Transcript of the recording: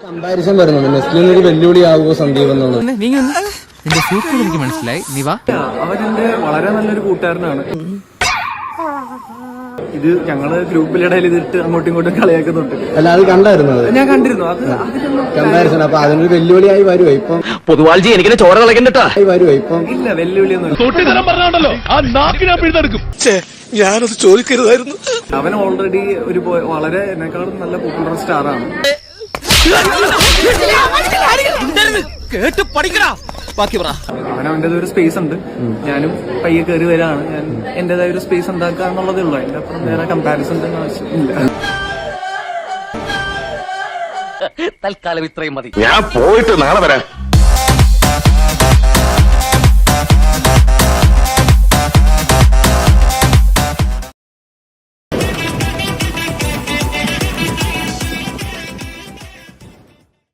Comparison വരുന്നുണ്ട്. നെസ്ലിന് ഒരു വെല്ലുവിളിയാകുമോ സന്ദീപ് എന്നുള്ളത്? നിന്റെ സൂപ്പർ എനിക്ക് മനസ്സിലായി. നീ വാ. അവരെന്റെ വളരെ നല്ലൊരു കൂട്ടുകാരനാണ്. ഇത് ഞങ്ങള് ഗ്രൂപ്പിലിടയിൽ ഇതിട്ട് അങ്ങോട്ടും ഇങ്ങോട്ടും കളിയാക്കുന്നുണ്ട്. അല്ല, അത് കണ്ടായിരുന്നു. ഞാൻ കണ്ടിരുന്നു അത് കമ്പാരിസൺ. അപ്പൊ അതിനൊരു വെല്ലുവിളിയായി വരുവോ ഇപ്പം? പൊതുവാൾജി എനിക്ക് ചോര കളക്കണ്ടട്ടാ. വരുവോ ഇപ്പം? ഇല്ല, വെല്ലുവിളിയൊന്നും. ഞാനത് ചോദിക്കരുതായിരുന്നു. അവൻ ഓൾറെഡി ഒരു വളരെ എന്നെക്കാളും നല്ല പോപ്പുലർ സ്റ്റാറാണ്. കേട്ട് പഠിക്കടാ. ബാക്കി പറ. അവനവൻ്റെതായ ഒരു സ്പേസ് ഉണ്ട്. ഞാനും പയ്യെ കയറി വരാണ്. ഞാൻ എന്റേതായ ഒരു സ്പേസ് ഉണ്ടാക്കുക എന്നുള്ളതേ ഉള്ളൂ. അതിന്റെ അപ്പുറം വേറെ കമ്പാരിസൺ ആവശ്യമില്ല. തൽക്കാലം ഇത്രയും മതി. ഞാൻ പോയിട്ട് നാളെ വരാം.